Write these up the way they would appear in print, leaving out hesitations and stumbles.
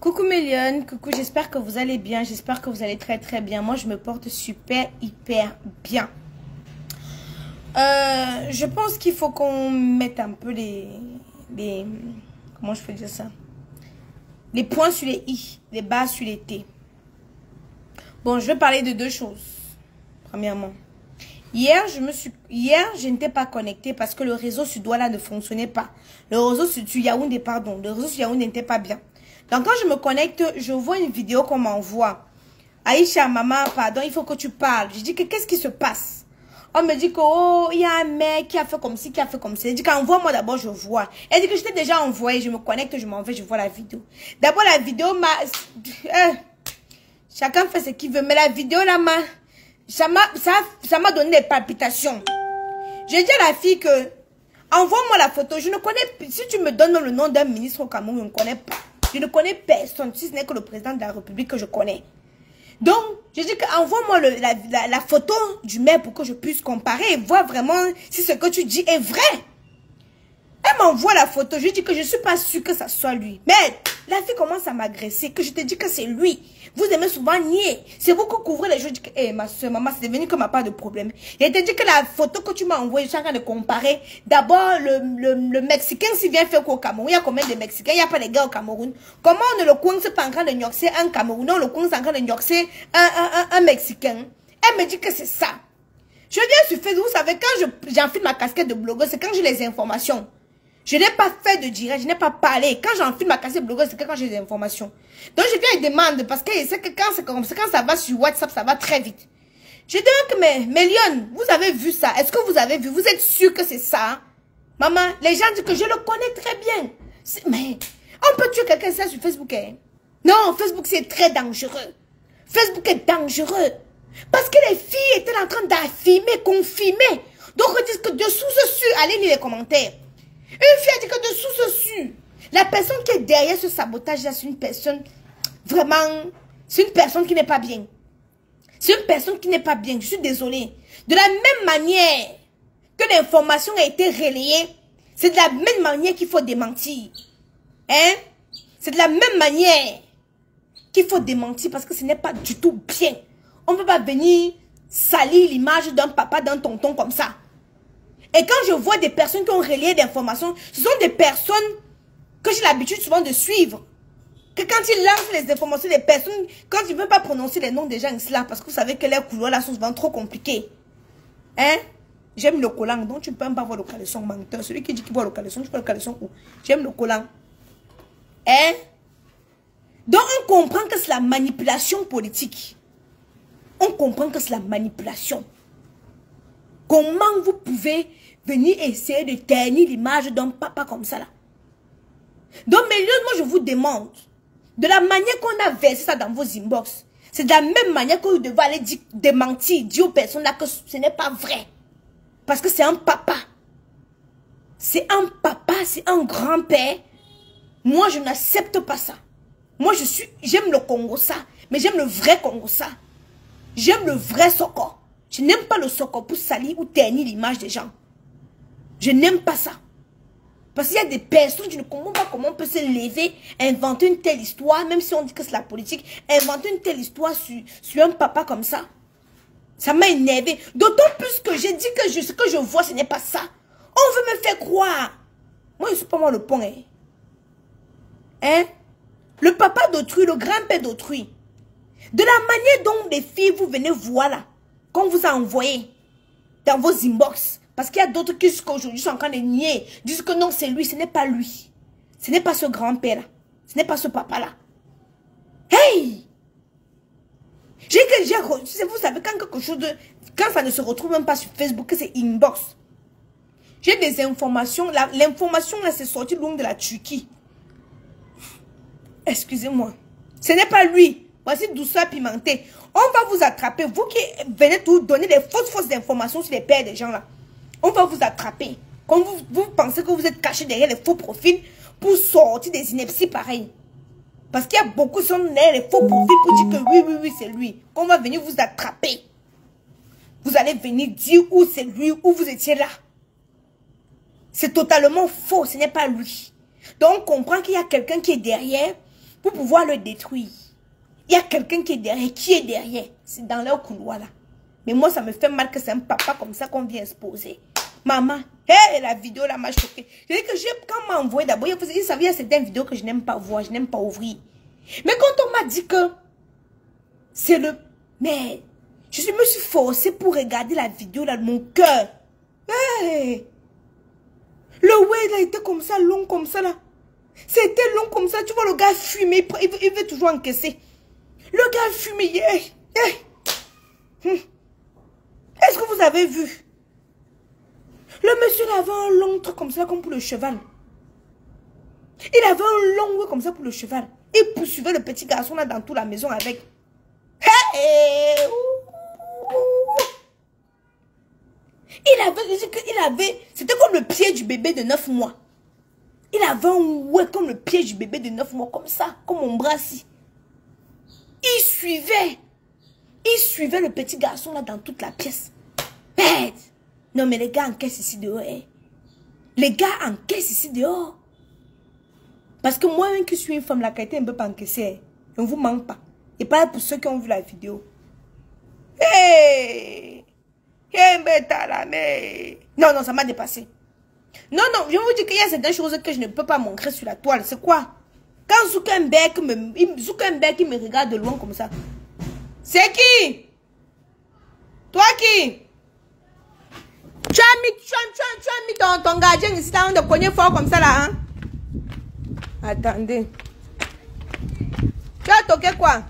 Coucou mes lionnes, coucou, j'espère que vous allez bien, j'espère que vous allez très très bien. Moi je me porte super, hyper bien. Je pense qu'il faut qu'on mette un peu les... Comment je peux dire ça? Les points sur les i, les bas sur les t. Bon, je vais parler de deux choses. Premièrement, hier, je n'étais pas connectée parce que le réseau sur Douala ne fonctionnait pas. Le réseau sur Yaoundé, pardon, le réseau sur Yaoundé n'était pas bien. Donc, quand je me connecte, je vois une vidéo qu'on m'envoie. Aïcha, maman, pardon, il faut que tu parles. Je dis que qu'est-ce qui se passe? On me dit que, oh, il y a un mec qui a fait comme ci, qui a fait comme ça. Elle dit qu'envoie-moi d'abord, je vois. Elle dit que je t'ai déjà envoyé, je me connecte, je m'en vais, je vois la vidéo. D'abord, la vidéo m'a... chacun fait ce qu'il veut, mais la vidéo là, ça m'a donné des palpitations. J'ai dit à la fille que, envoie-moi la photo, je ne connais... Si tu me donnes le nom d'un ministre au Cameroun, je ne connais pas. Je ne connais personne, si ce n'est que le président de la République que je connais. Donc, je dis qu'envoie-moi la photo du maire pour que je puisse comparer et voir vraiment si ce que tu dis est vrai. Elle m'envoie la photo, je dis que je ne suis pas sûre que ça soit lui. Mais la fille commence à m'agresser, que je te dis que c'est lui. Vous aimez souvent nier. C'est vous qui couvrez les choses. Je dis que, ma soeur, maman, c'est devenu que m'a pas de problème. Et elle te dit que la photo que tu m'as envoyée, je suis en train de comparer. D'abord, le Mexicain, s'il vient faire quoi au Cameroun? Il y a combien de Mexicains? Il n'y a pas de gars au Cameroun. Comment on ne le coince pas en train de gnoxer un Camerounais? On le coince en train de gnoxer un Mexicain. Elle me dit que c'est ça. Je viens sur Facebook, vous savez, quand j'enfile ma casquette de blogueur, c'est quand j'ai les informations. Je n'ai pas fait de direct, je n'ai pas parlé. Quand j'enfile ma casquette de blogueur, c'est quand j'ai des informations. Donc je viens et demande, parce que c'est que quand ça va sur WhatsApp, ça va très vite. Je demande que mes lionnes, vous avez vu ça? Est-ce que vous avez vu? Vous êtes sûr que c'est ça? Maman, les gens disent que je le connais très bien. Mais on peut tuer quelqu'un ça sur Facebook, hein? Non, Facebook c'est très dangereux. Facebook est dangereux. Parce que les filles étaient en train d'affirmer, confirmer. Donc on dit que dessous dessus, allez lire les commentaires. Une fille a dit que dessous dessus, la personne qui est derrière ce sabotage-là, c'est une personne, vraiment, c'est une personne qui n'est pas bien. C'est une personne qui n'est pas bien, je suis désolée. De la même manière que l'information a été relayée, c'est de la même manière qu'il faut démentir. Hein? C'est de la même manière qu'il faut démentir parce que ce n'est pas du tout bien. On ne peut pas venir salir l'image d'un papa, d'un tonton comme ça. Et quand je vois des personnes qui ont relayé d'informations, ce sont des personnes que j'ai l'habitude souvent de suivre. Que quand ils lancent les informations des personnes, quand ils ne veulent pas prononcer les noms des gens là, parce que vous savez que les couloirs là sont souvent trop compliqués. Hein? J'aime le collant, donc tu ne peux même pas voir le caleçon menteur. Celui qui dit qu'il voit le caleçon, tu vois le caleçon où? J'aime le collant. Hein? Donc on comprend que c'est la manipulation politique. On comprend que c'est la manipulation. Comment vous pouvez venir essayer de ternir l'image d'un papa comme ça là? Donc, mes lieux, moi je vous demande, de la manière qu'on a versé ça dans vos inbox, c'est de la même manière que vous devez aller démentir, dire aux personnes là que ce n'est pas vrai. Parce que c'est un papa. C'est un papa, c'est un grand-père. Moi, je n'accepte pas ça. Moi, j'aime le Congo ça, mais j'aime le vrai Congo ça. J'aime le vrai Soko. Je n'aime pas le Soko pour salir ou ternir l'image des gens. Je n'aime pas ça. Parce qu'il y a des personnes, je ne comprends pas comment on peut se lever, inventer une telle histoire, même si on dit que c'est la politique, inventer une telle histoire sur un papa comme ça. Ça m'a énervé. D'autant plus que j'ai dit que ce que je vois, ce n'est pas ça. On veut me faire croire. Moi, je ne suis pas moi le point. Hein? Le papa d'autrui, le grand-père d'autrui. De la manière dont les filles, vous venez voir là, qu'on vous a envoyé dans vos inbox. Parce qu'il y a d'autres qui jusqu'à aujourd'hui sont en train de nier. Disent que non, c'est lui, ce n'est pas lui. Ce n'est pas ce grand-père là. Ce n'est pas ce papa là. Hey! Vous savez, quand quelque chose quand ça ne se retrouve même pas sur Facebook, que c'est inbox. J'ai des informations. L'information là, c'est sorti loin de la Turquie. Excusez-moi. Ce n'est pas lui. Voici douceur pimentée. On va vous attraper. Vous qui venez tout donner des fausses informations sur les pères des gens là. On va vous attraper. Quand vous pensez que vous êtes caché derrière les faux profils pour sortir des inepties pareilles. Parce qu'il y a beaucoup qui sont derrière les faux profils pour dire que oui, c'est lui. Qu'on va venir vous attraper. Vous allez venir dire où c'est lui, où vous étiez là. C'est totalement faux, ce n'est pas lui. Donc on comprend qu'il y a quelqu'un qui est derrière pour pouvoir le détruire. Il y a quelqu'un qui est derrière. Qui est derrière? C'est dans leur couloir là. Mais moi, ça me fait mal que c'est un papa comme ça qu'on vient exposer. Maman, hey, la vidéo là m'a choqué. Je dis que quand on m'a envoyé d'abord, il savait qu'il y a certaines vidéos que je n'aime pas voir, je n'aime pas ouvrir. Mais quand on m'a dit que c'est le... Mais je me suis forcée pour regarder la vidéo là de mon cœur. Hey. Le way là était comme ça, long comme ça là. C'était long comme ça. Tu vois le gars fumer, il veut toujours encaisser. Le gars fumait. Hey. Hey. Est-ce que vous avez vu? Le monsieur il avait un long truc comme ça, comme pour le cheval. Il avait un long way comme ça pour le cheval. Il poursuivait le petit garçon là dans toute la maison avec. Hey! Il avait, c'était comme le pied du bébé de 9 mois. Il avait un ouais comme le pied du bébé de 9 mois, comme ça, comme mon bras ici. Il suivait le petit garçon là dans toute la pièce. Hey! Non mais les gars encaissent ici dehors. Hey. Les gars encaissent ici dehors. Parce que moi-même qui suis une femme, la qualité ne peut pas encaisser. On ne vous manque pas. Et pas pour ceux qui ont vu la vidéo. Hey! Non, non, ça m'a dépassé. Non, non, je vous dis qu'il y a certaines choses que je ne peux pas montrer sur la toile. C'est quoi? Quand Zuckerberg me regarde de loin comme ça. C'est qui? Toi qui? Tu as mis ton gardien ici, là, de cogner fort comme ça là, hein? Attendez. Tu as toqué quoi?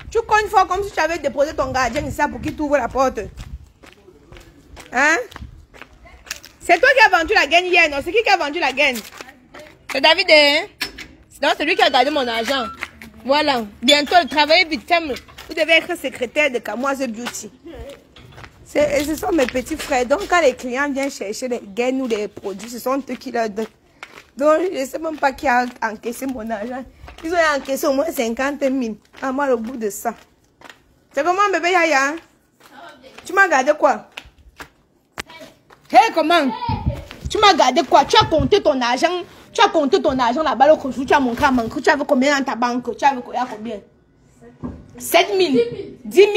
Tu cognes fort comme si tu avais déposé ton gardien ici pour qu'il t'ouvre la porte. Hein? C'est toi qui as vendu la gaine hier, non? C'est qui a vendu la gaine? C'est David, hein? C'est lui qui a gardé mon argent. Voilà. Bientôt, le travail vite fait. Vous devez être secrétaire de Kamoise Beauty. Ce sont mes petits frères. Donc, quand les clients viennent chercher les gaines ou les produits, ce sont eux qui leur donnent. Donc, je ne sais même pas qui a encaissé mon argent. Ils ont encaissé au moins 50 000. À moi, au bout de ça. C'est comment, bébé Yaya? Hein? Tu m'as gardé quoi? Hey, comment? Tu m'as gardé quoi? Tu as compté ton argent? Tu as compté ton argent là-bas, le cochon, tu as montré à banque. Tu avais combien dans ta banque? Tu avais combien? 7 000. 10 000.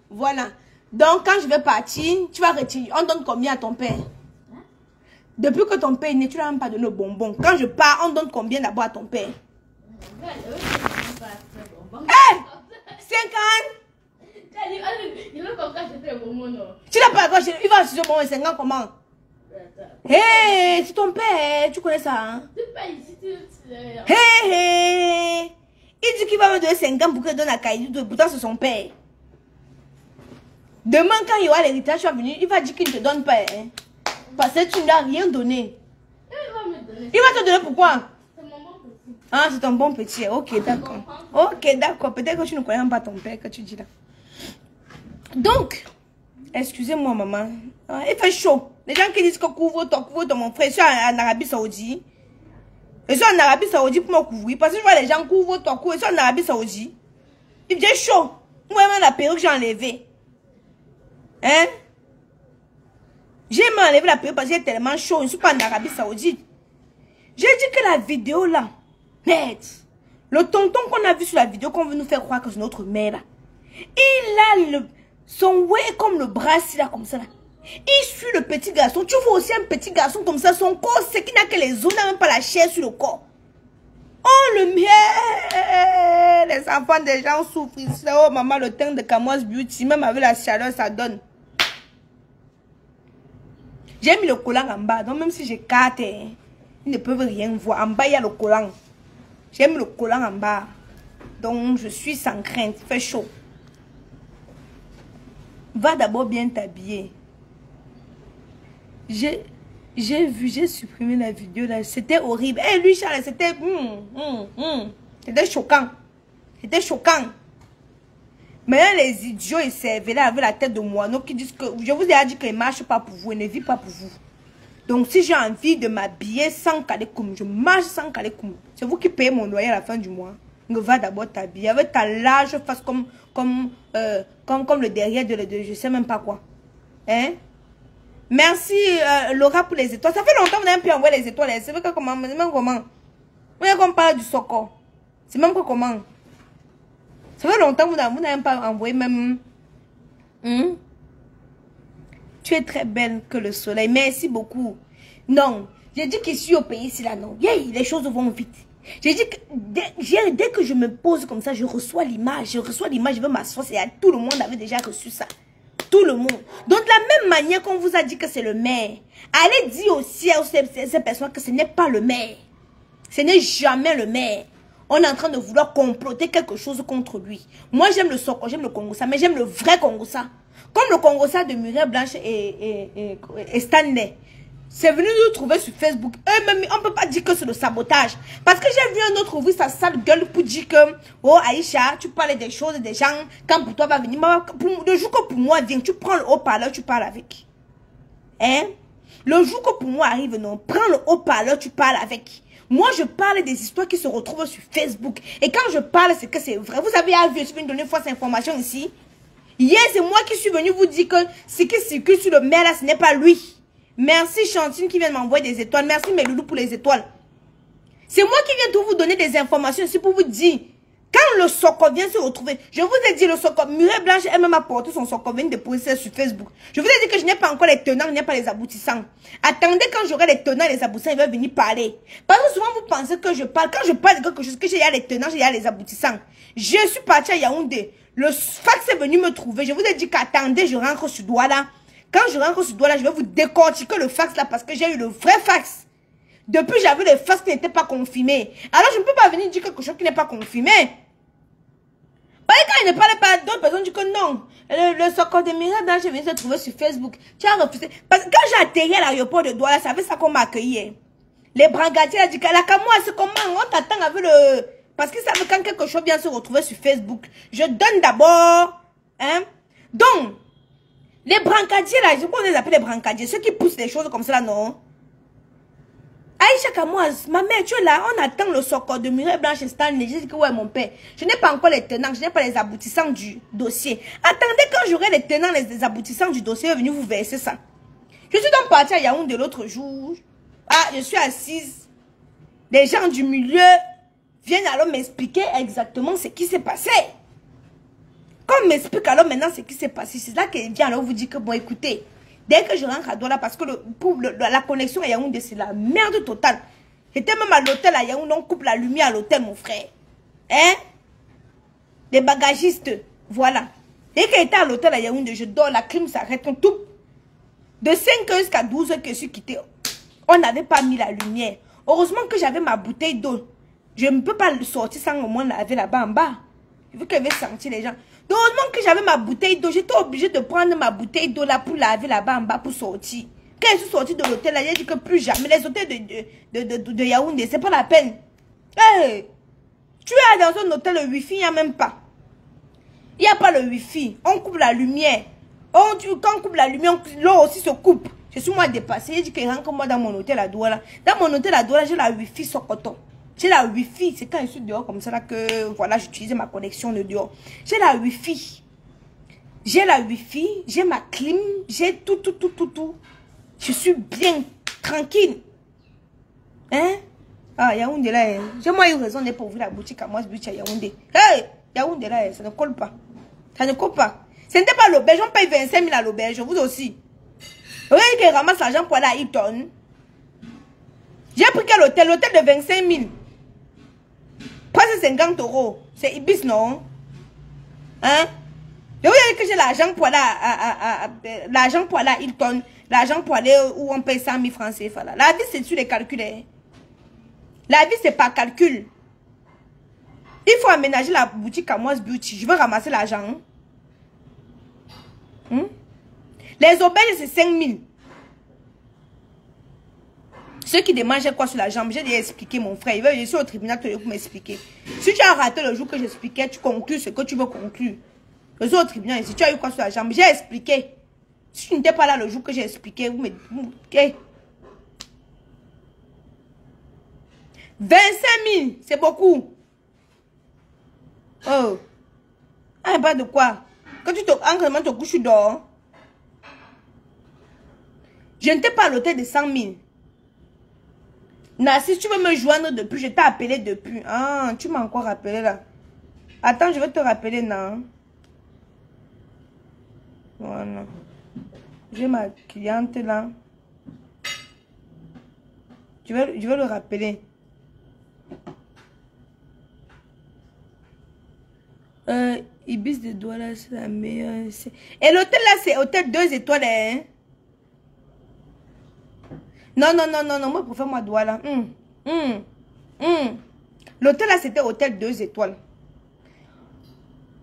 Voilà. Donc, quand je vais partir, tu vas retirer. On donne combien à ton père? Depuis que ton père est né, tu n'as même pas donné le bonbon. Quand je pars, on donne combien d'abord à ton père? Hey! 50? Tu n'as pas encore acheté. Il va acheter le bonbon 50 comment? Hey, c'est ton père. Tu connais ça, hein? Hey! Il dit qu'il va me donner 50 pour qu'il donne à Kaïdou. Pourtant, c'est son père. Demain, quand il y aura l'héritage, tu vas venir, il va dire qu'il ne te donne pas. Hein? Parce que tu ne lui as rien donné. Il va te donner pourquoi? C'est mon bon petit. Ah, c'est ton bon petit. Ok, d'accord. Ok, d'accord. Peut-être que tu ne connais pas ton père que tu dis là. Donc, excusez-moi, maman. Ah, il fait chaud. Les gens qui disent que couvre-toi, mon frère. Je suis en Arabie Saoudite. Je suis en Arabie Saoudite pour me couvrir. Parce que je vois les gens couvre-toi, je suis en Arabie Saoudite. Il fait chaud. Moi-même, la perruque, j'ai enlevé. Hein? J'ai enlevé la perruque parce qu'il est tellement chaud. Je ne suis pas en Arabie Saoudite. J'ai dit que la vidéo là, net, le tonton qu'on a vu sur la vidéo, qu'on veut nous faire croire que c'est notre mère là, il a son ouais comme le bras ici là, comme ça là. Il suit le petit garçon. Tu vois aussi un petit garçon comme ça, son corps, c'est qu'il n'a que les os, n'a même pas la chair sur le corps. Oh le miel! Les enfants des gens souffrent ici. Oh maman, le teint de Kamoise Beauty, même avec la chaleur, ça donne. J'ai mis le collant en bas, donc même si j'ai 4, ils ne peuvent rien voir. En bas, il y a le collant. J'ai mis le collant en bas. Donc, je suis sans crainte. Il fait chaud. Va d'abord bien t'habiller. J'ai supprimé la vidéo là. C'était horrible. Eh, lui, Charles, c'était... C'était choquant. C'était choquant. Maintenant, les idiots, ils servent là avec la tête de moineau qui disent que... Je vous ai dit qu'ils ne marchent pas pour vous, ils ne vivent pas pour vous. Donc, si j'ai envie de m'habiller sans kalekoum, je marche sans kalekoum. C'est vous qui payez mon loyer à la fin du mois. Donc, va d'abord t'habiller avec ta large face comme le derrière de je sais même pas quoi. Hein? Merci, Laura, pour les étoiles. Ça fait longtemps que vous n'avez pu envoyer les étoiles. C'est vrai que comment? Vous voyez qu'on parle du soccer. C'est même quoi comment? Ça fait longtemps que vous n'avez pas envoyé même... Tu es très belle que le soleil. Merci beaucoup. Non. J'ai dit qu'ici au pays, c'est là, non. Yeah, les choses vont vite. J'ai dit que dès que je me pose comme ça, je reçois l'image. Je veux m'asseoir. Tout le monde avait déjà reçu ça. Tout le monde. Donc, de la même manière qu'on vous a dit que c'est le maire, allez dire aussi à ces personnes que ce n'est pas le maire. Ce n'est jamais le maire. On est en train de vouloir comploter quelque chose contre lui. Moi, j'aime le Soko, j'aime le Congossa, mais j'aime le vrai Congossa. Comme le Congossa de Muriel Blanche et Stanley. C'est venu nous trouver sur Facebook. Eux-mêmes, on ne peut pas dire que c'est le sabotage. Parce que j'ai vu un autre ouvrir sa sale gueule pour dire que, oh Aïcha, tu parles des choses, des gens, quand pour toi va venir. Le jour que pour moi vient, tu prends le haut-parleur, tu parles avec. Hein? Le jour que pour moi arrive, non, prends le haut-parleur, tu parles avec. Moi, je parle des histoires qui se retrouvent sur Facebook. Et quand je parle, c'est que c'est vrai. Vous avez vu, je suis venu donner une fausse information ici. Hier, c'est moi qui suis venu vous dire que ce qui circule sur le maire là, ce n'est pas lui. Merci Chantine qui vient de m'envoyer des étoiles. Merci mes loulous pour les étoiles. C'est moi qui viens de vous donner des informations ici pour vous dire. Quand le Soko vient se retrouver, je vous ai dit le Soko, Muriel Blanche, elle m'a apporté son Soko, vient de déposer ça sur Facebook. Je vous ai dit que je n'ai pas encore les tenants, je n'ai pas les aboutissants. Attendez quand j'aurai les tenants et les aboutissants, ils vont venir parler. Parce que souvent vous pensez que je parle, quand je parle de quelque chose, que j'ai les tenants, j'ai les aboutissants. Je suis partie à Yaoundé. Le fax est venu me trouver. Je vous ai dit qu'attendez, je rentre sur Douala. Quand je rentre sur Douala, je vais vous décortiquer le fax là parce que j'ai eu le vrai fax. Depuis, j'avais les fax qui n'étaient pas confirmés. Alors, je ne peux pas venir dire quelque chose qui n'est pas confirmé. Parce que quand il ne parlait pas, d'autres personnes disent que non. Le Soko de Muriel, je viens de se trouver sur Facebook. Tu as refusé. Parce que quand j'ai atterri à l'aéroport de Douala, ça fait ça qu'on m'a accueilli. Les brangadiers ont dit que la Camoua, c'est comment on t'attend avec le... Parce que ça veut quand quelque chose vient se retrouver sur Facebook. Je donne d'abord. Hein? Donc, les brancadiers là, je peux les appeler les brancadiers. Ceux qui poussent des choses comme ça là, non? Aïcha Kamoise, ma mère, tu es là. On attend le Soko de Muriel Blanche et Stanley. J'ai dit que ouais, mon père. Je n'ai pas encore les tenants, je n'ai pas les aboutissants du dossier. Attendez, quand j'aurai les tenants, les aboutissants du dossier, je vais venir vous verser ça. Je suis donc partie à Yaoundé l'autre jour. Ah, je suis assise. Les gens du milieu viennent alors m'expliquer exactement ce qui s'est passé. Quand on m'explique alors maintenant ce qui s'est passé, c'est là qu'il vient alors vous dire que bon écoutez, dès que je rentre à Douala, parce que la connexion à Yaoundé c'est la merde totale. J'étais même à l'hôtel à Yaoundé, on coupe la lumière à l'hôtel mon frère. Hein? Les bagagistes, voilà. Dès que j'étais à l'hôtel à Yaoundé, je dors, la clim s'arrête, on tout. De 5h jusqu'à 12h que je suis quitté, on n'avait pas mis la lumière. Heureusement que j'avais ma bouteille d'eau. Je ne peux pas le sortir sans au moins laver là-bas en bas. Je veux qu'elle veut sentir les gens. Donc, heureusement que j'avais ma bouteille d'eau. J'étais obligée de prendre ma bouteille d'eau là pour laver là-bas en bas pour sortir. Quand je suis sortie de l'hôtel là, j'ai dit que plus jamais. Les hôtels de Yaoundé, c'est pas la peine. Hey, tu es dans un hôtel, le wifi, il n'y a même pas. Il n'y a pas le wifi. On coupe la lumière. Quand on coupe la lumière, l'eau aussi se coupe. Je suis moi dépassée. J'ai dit que rentre moi dans mon hôtel à Douala. Dans mon hôtel à Douala, j'ai la wifi sur coton. J'ai la wifi. C'est quand je suis dehors comme ça là que voilà, j'utilisais ma connexion de dehors. J'ai la wifi. J'ai la wifi. J'ai ma clim. J'ai tout. Je suis bien tranquille. Hein? Ah, Yaoundé là. J'ai moi eu raison de pas ouvrir la boutique à moi, ce but à Yaoundé. Hey! Yaoundé là, ça ne colle pas. Ça ne colle pas. Ce n'était pas l'auberge. On paye 25 000 à l'auberge. Vous aussi. Vous voyez qu'il ramasse l'argent pour aller à Hilton. J'ai pris quel hôtel? L'hôtel de 25 000. Presque 50 €. C'est Ibis, non? Hein? Je vous dis que j'ai l'argent pour aller à Hilton. L'argent pour aller où on paye 100 000 francs CFA. La vie, c'est sur les calculs. Hein? La vie, c'est pas calcul. Il faut aménager la boutique à Moise Beauty. Je veux ramasser l'argent. Hein? Les auberges, c'est 5 000. Ceux qui demandent quoi sur la jambe, j'ai déjà expliqué mon frère. Il va je suis au tribunal pour m'expliquer. Si tu as raté le jour que j'expliquais, tu conclus ce que tu veux conclure. Je suis au tribunal. Si tu as eu quoi sur la jambe, j'ai expliqué. Si tu n'étais pas là le jour que j'ai expliqué, vous me dites, ok. 25 000, c'est beaucoup. Oh. Ah, pas de quoi. Quand tu te couches, tu dors. Je n'étais pas à l'hôtel de 100 000. Narcisse, tu veux me joindre depuis? Je t'ai appelé depuis. Ah, tu m'as encore appelé là. Attends, je vais te rappeler, non? Voilà. J'ai ma cliente là. Je vais le rappeler. Ibis de Douala, c'est la meilleure. Et l'hôtel là, c'est hôtel 2 étoiles, hein? Non, moi je préfère moi Douala. L'hôtel là, c'était hôtel 2 étoiles.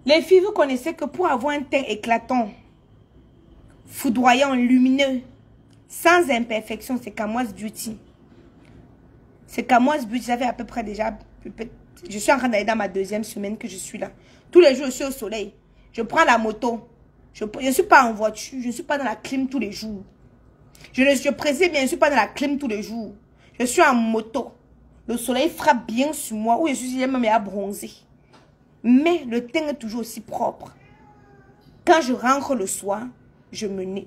Les filles, vous connaissez que pour avoir un teint éclatant, foudroyant, lumineux, sans imperfection, c'est Camoise Beauty. C'est Camoise Beauty, ça fait à peu près déjà... Je suis en train d'aller dans ma 2e semaine que je suis là. Tous les jours, je suis au soleil. Je prends la moto. Je ne suis pas en voiture. Je ne suis pas dans la clim tous les jours. Je précise bien, je ne suis pas dans la clim tous les jours. Je suis en moto. Le soleil frappe bien sur moi. Ou je suis même à bronzer. Mais le teint est toujours aussi propre. Quand je rentre le soir, je me nais.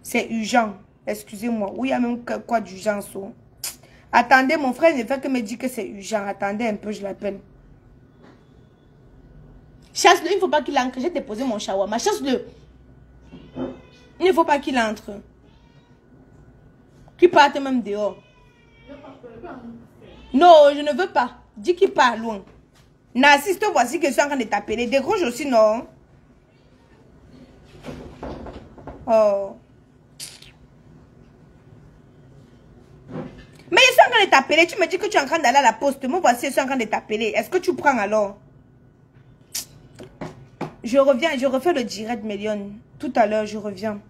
C'est urgent. Excusez-moi. Oui, il y a même quoi d'urgence. Attendez, mon frère ne fait que me dire que c'est urgent. Attendez un peu, je l'appelle. Chasse-le, il ne faut pas qu'il entre. J'ai déposé mon shawarma. Chasse-le. Il ne faut pas qu'il entre. Qu'il parte même dehors. Non, je ne veux pas. Dis qu'il part loin. Narcisse, te voici que je suis en train de t'appeler. Décroche aussi, non? Oh. Mais je suis en train de t'appeler. Tu me dis que tu es en train d'aller à la poste. Moi, voici, je suis en train de t'appeler. Est-ce que tu prends alors? Je reviens, je refais le direct million. Tout à l'heure, je reviens.